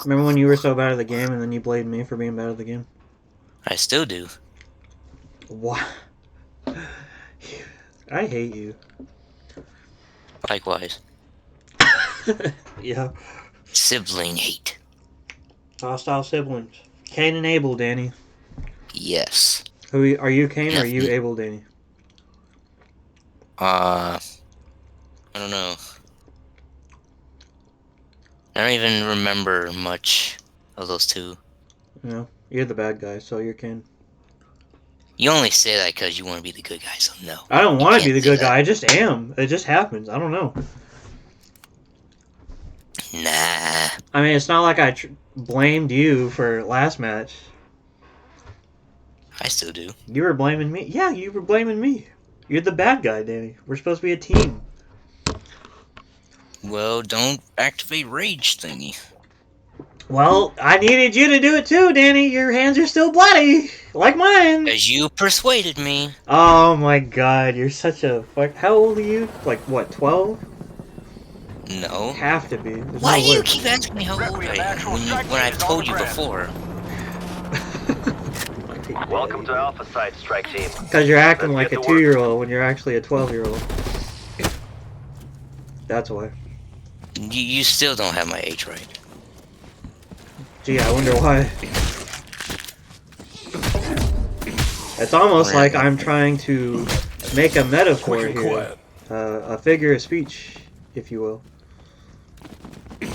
Remember when you were so bad at the game and then you blamed me for being bad at the game? I still do. What? I hate you. Likewise. Yeah. Sibling hate. Hostile siblings. Cain and Abel, Danny. Yes. Who are you, Cain, or are you Abel, Danny? I don't know. I don't even remember much of those two. No, you're the bad guy, so you're Cain. You only say that because you want to be the good guy, so no. I don't want to be the good that. guy. I just am. It just happens. I don't know. Nah. I mean, it's not like I blamed you for last match. I still do. You were blaming me. Yeah, you were blaming me. You're the bad guy, Danny. We're supposed to be a team. Well, don't activate rage thingy. Well, I needed you to do it too, Danny. Your hands are still bloody, like mine. Because you persuaded me. Oh my god, you're such a fuck. How old are you? Like, what, 12? No. Have to be. There's Why no do you way. keep asking me how old I am when I've told you before? Welcome to Alpha Site, Strike Team. Because you're acting like a 2-year-old when you're actually a 12-year-old. That's why. You still don't have my age right. Gee, I wonder why. It's almost like I'm trying to make a metaphor here. A figure of speech, if you will.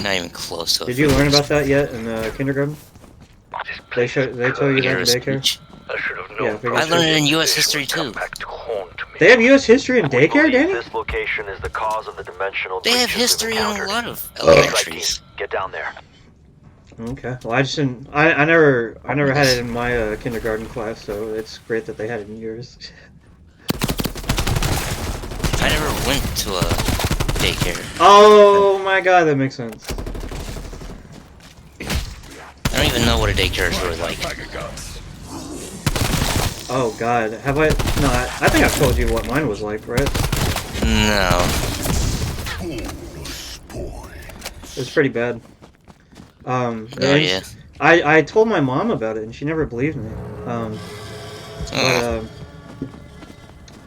Not even close to it. Did you learn about that yet in kindergarten? They tell you that in daycare? I should have Yeah, known. I learned it in U.S. history too. They have U.S. history in daycare, Danny? This location is the cause of the dimensional. They have breaches history we've in a encountered. lot of Strike Team, elementaries. get down there. Okay. Well, I just didn't. I never had it in my kindergarten class, so it's great that they had it in yours. I never went to a daycare. Oh my god, that makes sense. I don't even know what a daycare is really like. Oh god, have I? No, I think I've told you what mine was like, right? No. It was pretty bad. Oh yeah. I told my mom about it and she never believed me.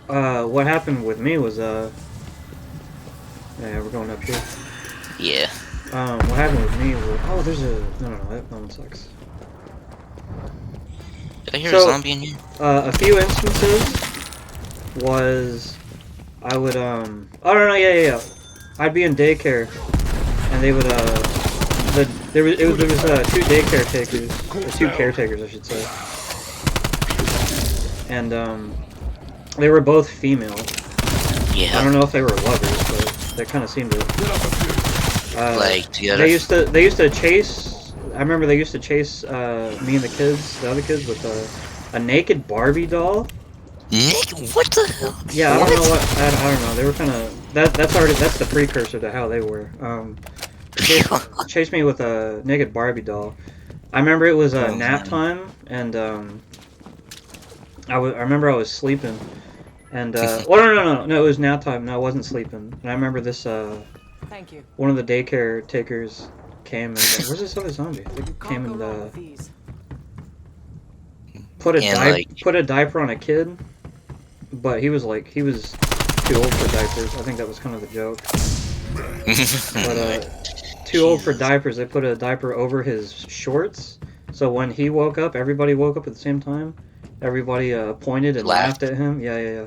What happened with me was yeah, we're going up here. Yeah. What happened with me was there's a no that one sucks. Did I hear a zombie in here? A few instances was I would oh no yeah. I'd be in daycare and they would there was two daycare takers, or two caretakers I should say, and they were both female. Yeah. I don't know if they were lovers, but they kind of seemed to. Like the other. They used to chase. I remember they used to chase me and the other kids, with a naked Barbie doll. Nick, what the hell? Yeah, I don't know what. I don't know. They were kind of that's the precursor to how they were. Chased me with a naked Barbie doll. I remember it was nap time, and I remember I was sleeping, and no, it was nap time. No, I wasn't sleeping. And I remember this Thank you. one of the daycare takers came and where's this other zombie? They came and put a diaper on a kid, but he was too old for diapers. I think that was kind of the joke. But too old for diapers. They put a diaper over his shorts, so when he woke up, everybody woke up at the same time. Everybody pointed and laughed at him. Yeah.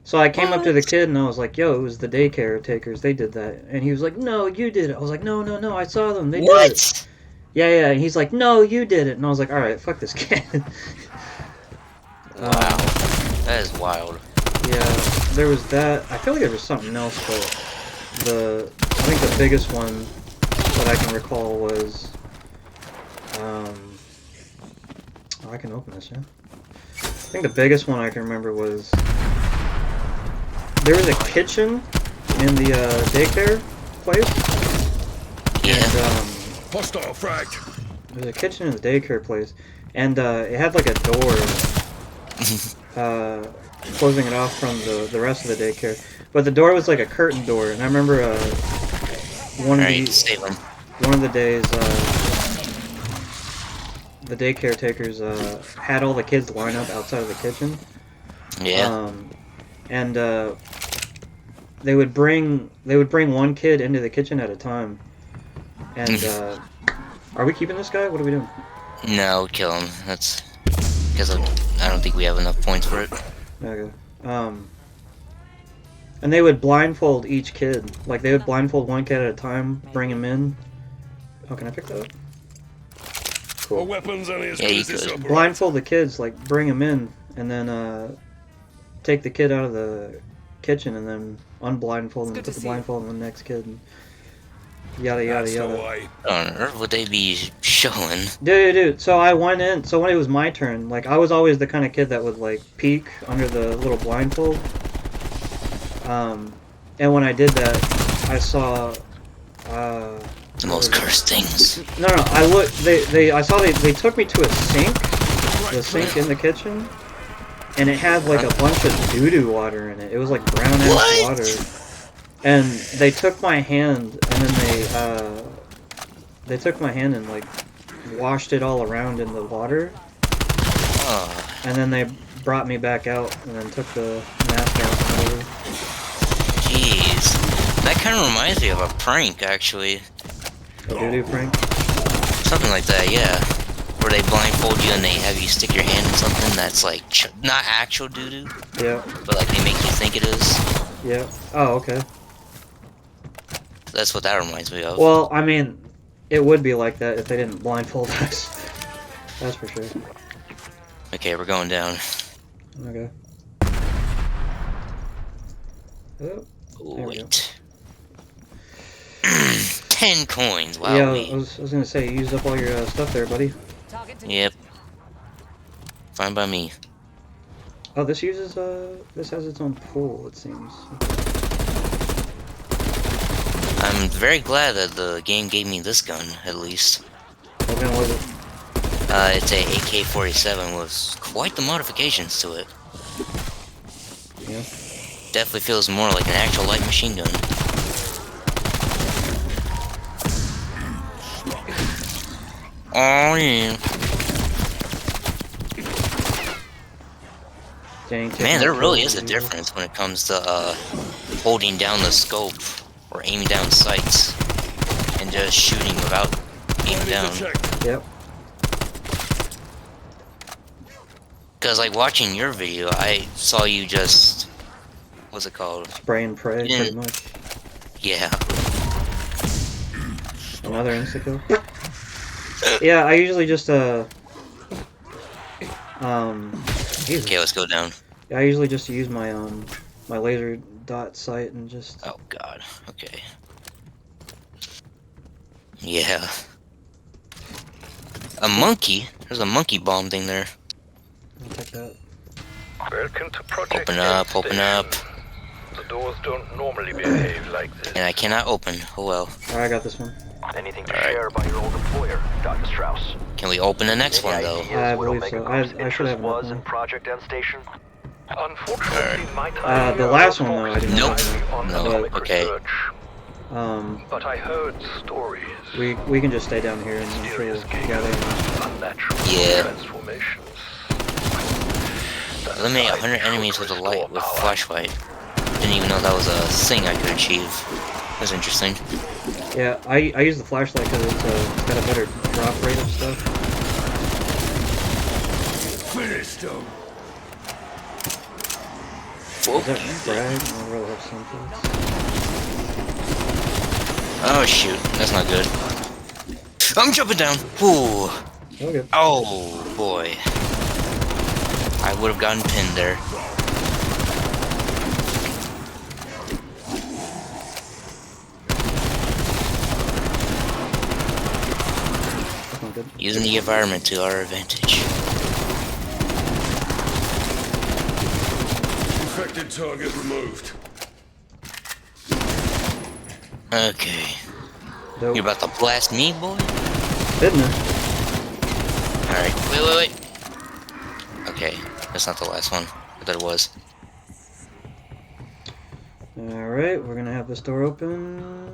So I came up to the kid and I was like, "Yo, it was the daycare takers. They did that." And he was like, "No, you did it." I was like, "No, I saw them. They did it." Yeah. And he's like, "No, you did it." And I was like, "All right, fuck this kid." Wow, that is wild. Yeah, there was that. I feel like there was something else, but I think the biggest one that I can recall was I can open this, yeah. I think the biggest one I can remember was there was a kitchen in the daycare place. Yeah. And, Hostile frag. there was a kitchen in the daycare place, and it had like a door closing it off from the rest of the daycare. But the door was like a curtain door, and I remember one of the days the day caretakers had all the kids line up outside of the kitchen. Yeah. And they would bring one kid into the kitchen at a time. And are we keeping this guy? What are we doing? No, kill him. That's because I don't think we have enough points for it. Okay. And they would blindfold each kid. Like, they would blindfold one kid at a time, bring him in. Oh, can I pick that up? Cool. Weapons only as Yeah, good you as this could. operates. Blindfold the kids, like, bring him in, and then take the kid out of the kitchen, and then unblindfold and put the blindfold on the next kid. And yada yada That's the yada. way. What on earth would they be showing? Dude. So I went in. So when it was my turn, like, I was always the kind of kid that would, like, peek under the little blindfold. And when I did that, I saw The most cursed things. No, I looked. I saw they took me to a sink, the sink in the kitchen, and it had like a bunch of doo-doo water in it. It was like brown ass water. And they took my hand, and then they took my hand and like washed it all around in the water. And then they brought me back out, and then took the mask off and whatever. Jeez, that kind of reminds me of a prank, actually. A doo-doo prank. Something like that, yeah. Where they blindfold you and they have you stick your hand in something that's like not actual doo-doo, Yeah. but like they make you think it is. Yeah. Oh, okay. That's what that reminds me of. Well, I mean, it would be like that if they didn't blindfold us. That's for sure. Okay, we're going down. Okay. Oh, there we go. Wait. 10 coins, wow. Yeah, I was gonna say, you used up all your stuff there, buddy. Yep. Fine by me. Oh, this uses, this has its own pool, it seems. I'm very glad that the game gave me this gun, at least. What gun was it? It's a AK-47 with quite the modifications to it. Yeah. Definitely feels more like an actual light machine gun. Oh yeah. Dang, Man, there really is a difference when it comes to holding down the scope or aiming down sights and just shooting without aiming down. Yep. Because like watching your video, I saw you just, what's it called? Spray and pray, Yeah. pretty much. Yeah. Another insta-kill. Yeah, I usually just, Jesus. Okay, let's go down. I usually just use my, my laser dot sight and just... Oh god, okay. Yeah. A monkey? There's a monkey bomb thing there. I'll take that. Welcome to Project Open up, open up. The doors don't normally behave like this. And I cannot open. Oh well. Alright, I got this one. Anything to Alright. share about your old employer, Dr. Strauss? Can we open the next one though? Ideas I what believe Omega so. Group's I should have interest was enough in Project End Station? Unfortunately, my time The here last was one, though, I focused did not entirely on know. atomic No, okay. research. But I heard stories. We can just stay down here and I'm sure we'll Mysterious gather. unnatural Yeah. transformations. Eliminate 100 enemies with a light with flashlight. Didn't even know that was a thing I could achieve. That's interesting. Yeah, I use the flashlight because it's got a better drop rate of stuff. Finished them. Is that frag? I'll roll up something. Oh shoot, that's not good. I'm jumping down. Ooh. Okay. Oh boy. I would have gotten pinned there. That's not good. Using the environment to our advantage. Infected target removed. Okay. Dope. You about to blast me, boy? Didn't it? Alright. Wait. Okay, that's not the last one. I thought it was. Alright, we're gonna have this door open.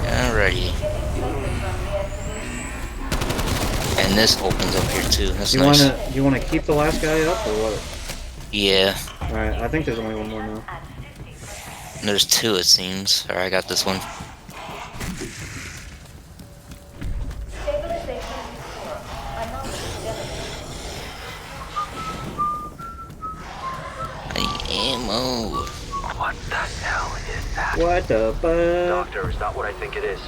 Alrighty. And this opens up here too. That's You nice. wanna keep the last guy up or what? Yeah. Alright, I think there's only one more now. There's two, it seems. Alright, I got this one. I need ammo. What the hell is that? What the fuck? Doctor, is that what I think it is?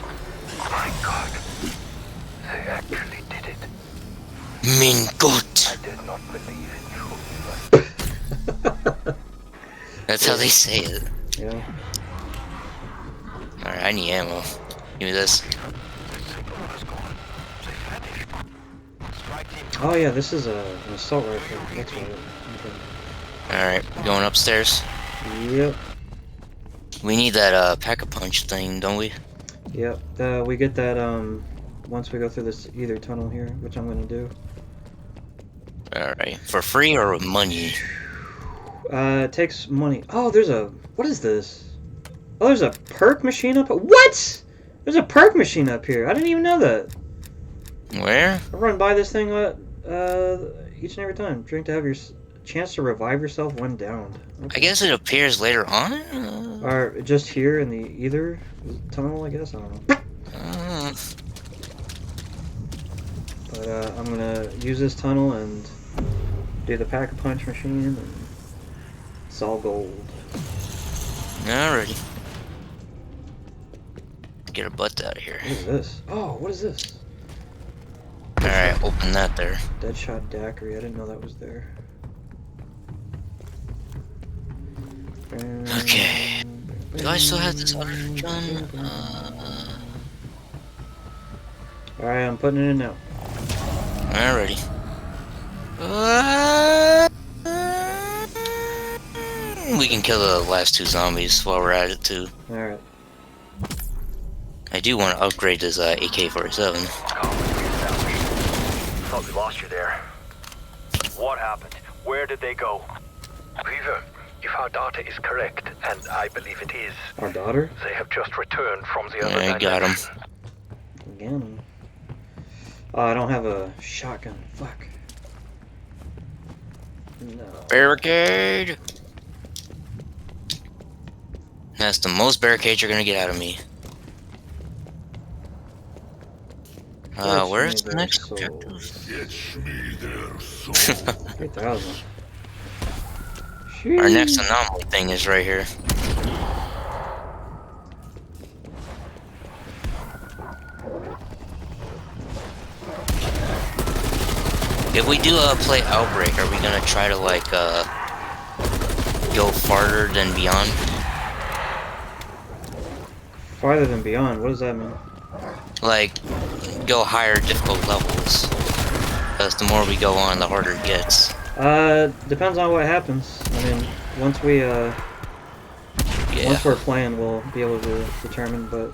My God. They actually did it. Min gut. I did not believe in you. That's how they say it. Yeah. Alright, I need ammo. Give me this. Oh yeah, this is an assault rifle. That's right. Okay. Alright, going upstairs. Yep. We need that pack-a-punch thing, don't we? Yep. We get that once we go through this either tunnel here, which I'm gonna do. Alright. For free or with money? It takes money. Oh, there's a... What is this? Oh, there's a perk machine up... What?! There's a perk machine up here. I didn't even know that. Where? I run by this thing each and every time. Drink to have your chance to revive yourself when downed. Okay. I guess it appears later on? Or just here in the either tunnel, I guess? I don't know. But I'm gonna use this tunnel and do the pack-a-punch machine, and it's all gold. Alrighty. Get our butts out of here. What is this? Oh, what is this? Alright, open that there. Deadshot daiquiri. I didn't know that was there. Okay. Do I still have this other gun? Alright, I'm putting it in now. Alrighty. We can kill the last two zombies while we're at it too. Alright. I do want to upgrade this AK-47. Thought we lost you there. What happened? Where did they go? Weaver, if our data is correct, and I believe it is, Our daughter? they have just returned from the other I got him. Again. Oh, I don't have a shotgun. Fuck. No. Barricade! That's the most barricades you're gonna get out of me. Where's the next objective? Fetch me their soul. 3,000. Our next anomaly thing is right here. If we do play Outbreak, are we gonna try to like go farther than beyond? Farther than beyond? What does that mean? Like go higher difficult levels. Because the more we go on, the harder it gets. Depends on what happens. I mean, once we're playing, we'll be able to determine, but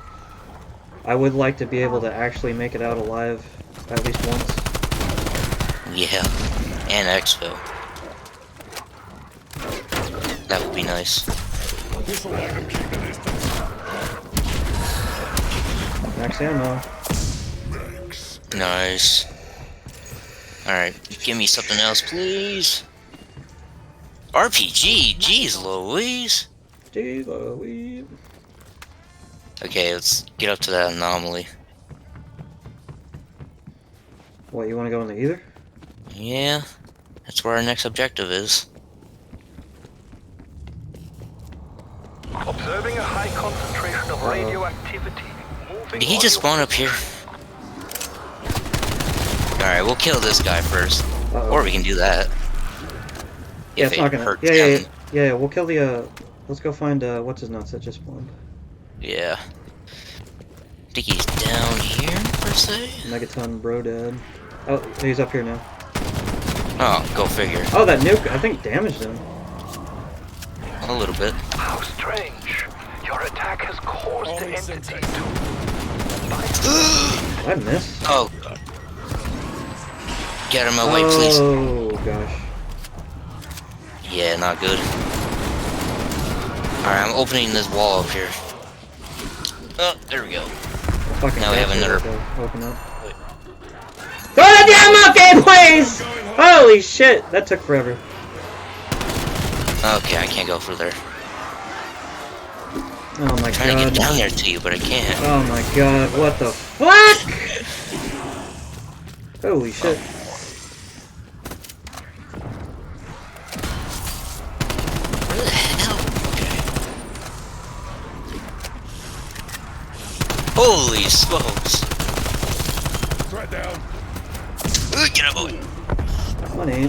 I would like to be able to actually make it out alive at least once. Yeah, and exfil. That would be nice. Max ammo. Nice. Alright, give me something else, please. RPG? Jeez Louise. Okay, let's get up to that anomaly. What, you want to go in the either? Yeah, that's where our next objective is. Observing a high concentration of radioactivity. Did he just spawn up here? Alright, we'll kill this guy first. Or we can do that. Yeah, If it's not gonna. hurts Yeah, him. we'll kill the. Let's go find what's his nuts that just spawned. Yeah. I think he's down here, per se? Megaton bro dead. Oh, he's up here now. Oh, go figure. Oh, that nuke, I think, damaged him. A little bit. How strange. Your attack has caused the entity to... I missed. Oh. Get him away, please. Oh, gosh. Yeah, not good. Alright, I'm opening this wall up here. Oh, there we go. Fucking Now we have gotcha. another- Okay, open up. Throw it ammo gateways! Holy shit, that took forever. Okay, I can't go further. Oh my I'm trying god. to get down there to you, but I can't. Oh my god, what the fuck? Holy shit. Where the hell? Okay. Holy smokes! Threat down. Get out of the way. Funny.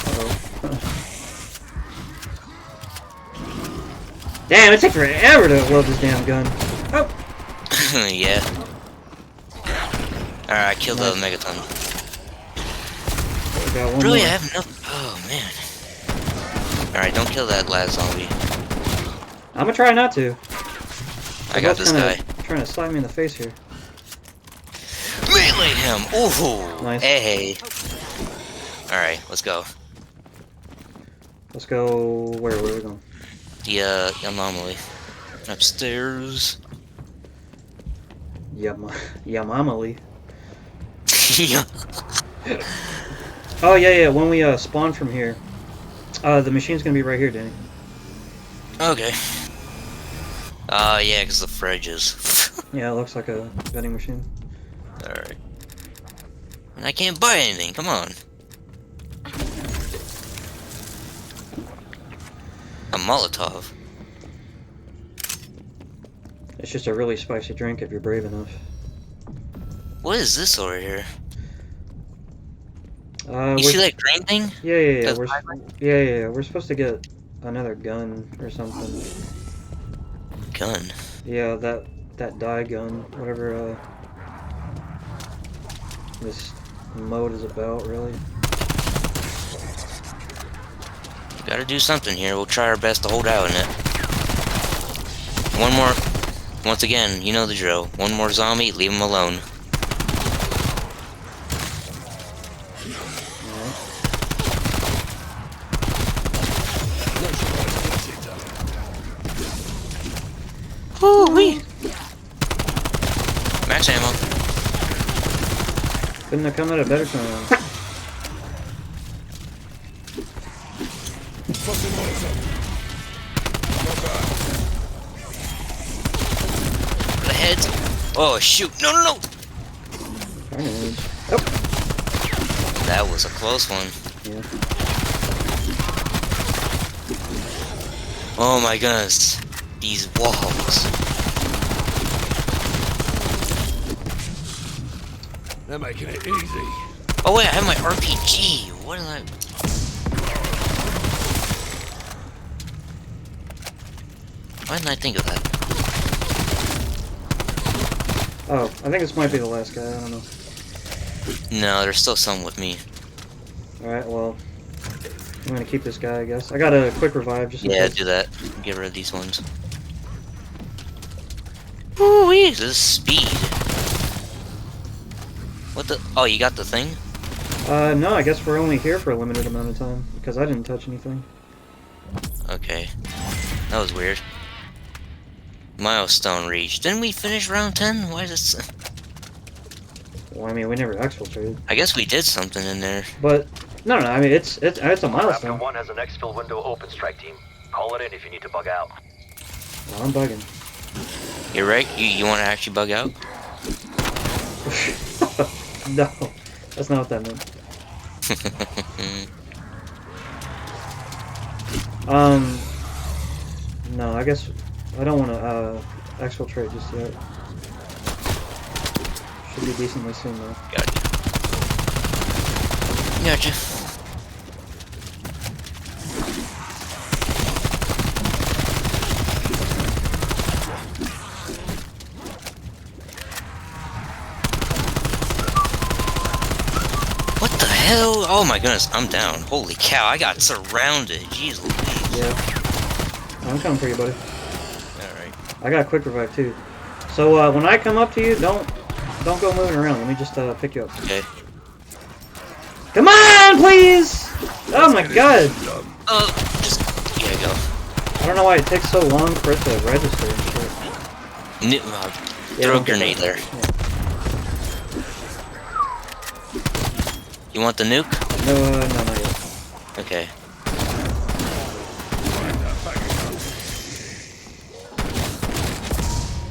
Uh-oh. Damn, it took forever to load this damn gun. Oh! Yeah. Alright, I killed the Megaton. Got one Really, more. I have no. Oh man. Alright, don't kill that last zombie. I'm gonna try not to. I got this guy. Trying to slap me in the face here. Melee him! Ooh! Nice. Hey! Alright, let's go. Let's go. Where are we going? The anomaly. Upstairs. Yamamali. Yeah. Oh yeah. When we spawn from here, the machine's gonna be right here, Danny. Okay. Yeah, because the fridges. Yeah, it looks like a vending machine. Alright. And I can't buy anything, come on. A Molotov. It's just a really spicy drink if you're brave enough. What is this over here? You we're- see that green thing? Yeah. That's We're supposed to get another gun or something. Gun. Yeah, that dye gun, whatever this mode is about, really. Gotta do something here. We'll try our best to hold out in it. One more. Once again, you know the drill. One more zombie, leave him alone. Woo-wee! Max ammo. Couldn't have come at a better time. The heads. Oh shoot! No! Grenade. Oh. That was a close one. Yeah. Oh my goodness. These walls. They're making it easy. Oh wait, I have my RPG. What did I? Why didn't I think of that? Oh, I think this might be the last guy. I don't know. No, there's still some with me. All right, well, I'm gonna keep this guy, I guess. I got a quick revive just in Yeah, case. do that. Get rid of these ones. Ooh-wee, this is speed. What the? Oh, you got the thing? No, I guess we're only here for a limited amount of time because I didn't touch anything. Okay. That was weird. Milestone reached. Didn't we finish round 10? Why is this? Well, I mean, we never exfiltrated, I guess we did something in there. but no. I mean, it's a Raptor milestone. 1 has an exfil window open, strike team. Call it in if you need to bug out. No, I'm bugging. You're right. You want to actually bug out? No, that's not what that meant. No, I guess I don't want to exfiltrate just yet. Should be decently soon though. Gotcha. What the hell? Oh my goodness, I'm down. Holy cow, I got surrounded. Jeez Louise. Yeah, I'm coming for you, buddy. Alright. I got a quick revive too. So when I come up to you, don't go moving around. Let me just pick you up. Okay. Come on, please! Oh my god! Just... Yeah, go. I don't know why it takes so long for it to register and shit. Throw a don't get grenade that. there. You want the nuke? No, not yet. Okay.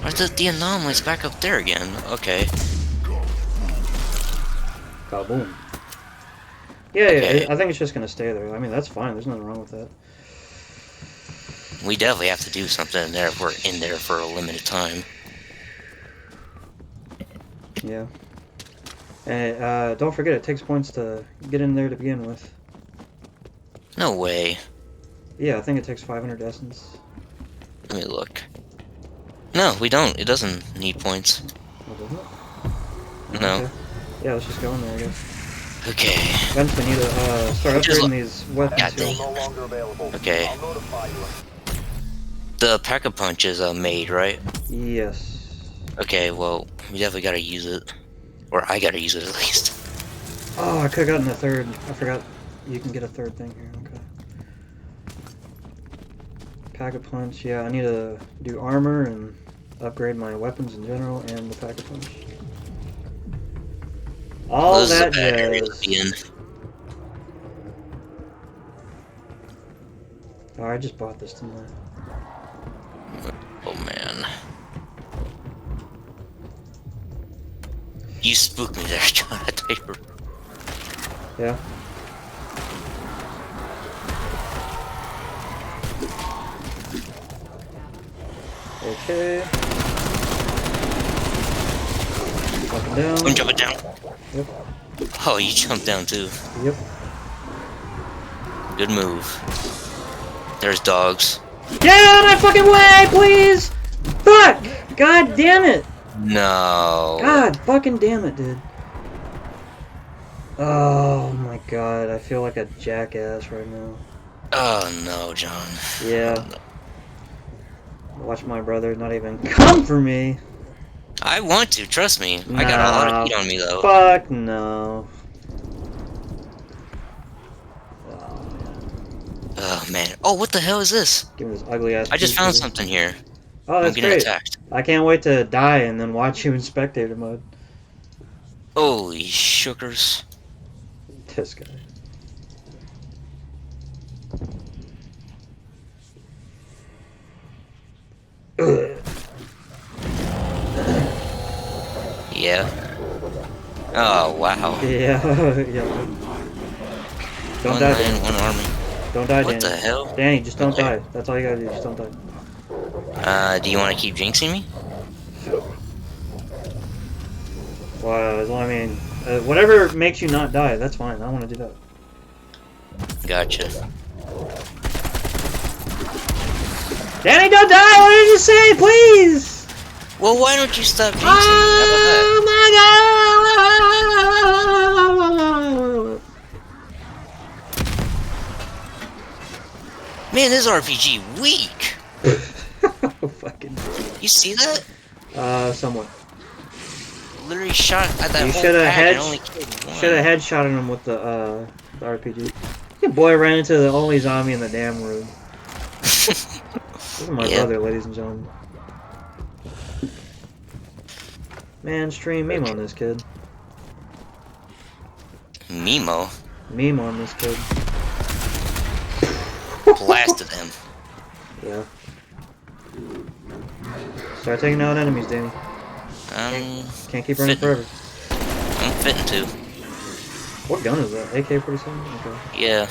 Where's the anomaly's back up there again? Okay. Kaboom. Yeah, Okay. yeah, I think it's just gonna stay there. I mean, that's fine. There's nothing wrong with that. We definitely have to do something in there if we're in there for a limited time. Yeah. And don't forget, it takes points to get in there to begin with. No way. Yeah, I think it takes 500 essence. Let me look. No, we don't. It doesn't need points. Oh, doesn't it? No. Okay. Yeah, let's just go in there, I guess. Okay. Eventually need to start Just upgrading these weapons. God dang. No longer available. Okay. I'll notify you. The pack-a-punch is made, right? Yes. Okay, well, we definitely gotta use it. Or I gotta use it at least. Oh, I could've gotten a third. I forgot you can get a third thing here. Okay. Pack-a-punch. Yeah, I need to do armor and upgrade my weapons in general and the pack-a-punch. All This is a that bad area to jazz. be in. Oh, I just bought this, didn't I? Oh man. You spooked me there, John. I thought you were... Yeah. Okay. Jumping down. I'm jumping down. Yep. Oh, you jumped down too. Yep. Good move. There's dogs. Get out of my fucking way, please! Fuck! God damn it! No. God fucking damn it, dude. Oh my god, I feel like a jackass right now. Oh no, John. Yeah. Watch my brother not even come for me. I want to, trust me. I got a lot of heat on me though. Fuck no. Oh man. Oh, what the hell is this? Give me this ugly ass. I just piece found of- something here. Oh, I'm that's getting great. attacked. I can't wait to die and then watch you in spectator mode. Holy shookers. This guy. Ugh. Yeah. Oh wow. Yeah, yeah. Don't One die, man, Danny. one army. Don't die, What Danny. the hell? Danny, just don't Okay. die. That's all you gotta do. Just don't die. Do you want to keep jinxing me? Well, as long I mean, whatever makes you not die, that's fine. I want to do that. Gotcha. Danny, don't die! What did you say, please? Well, why don't you stop jinxing me? How about that? Oh my god! Man, this RPG weak. Oh, fucking. You see that? Somewhat. Literally shot at that You whole shoulda pack hedged- and only killed one. Should have headshotted him with the RPG. Your boy ran into the only zombie in the damn room. This is my Yep. brother, ladies and gentlemen. Man, stream meme on this kid. Mimo Meme on this kid. blasted him. Yeah. Start taking out enemies, Danny. Can't keep running Fitting. forever. I'm fitting to. What gun is that? AK-47? Okay. Yeah.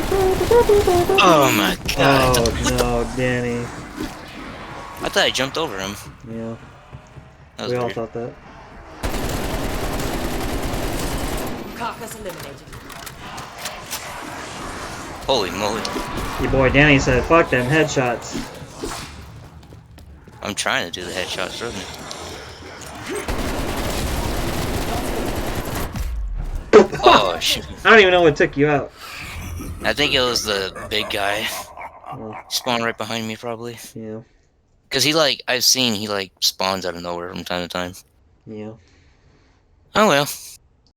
Oh my god. Oh What the- no, Danny. I thought I jumped over him. Yeah, That was we all weird. thought that. Carcass eliminated. Holy moly. Your boy Danny said, "Fuck them headshots." I'm trying to do the headshots, really. Oh shit. I don't even know what took you out. I think it was the big guy. Well, Spawned right behind me, probably. yeah, Because he, like, I've seen he, like, spawns out of nowhere from time to time. yeah. Oh well.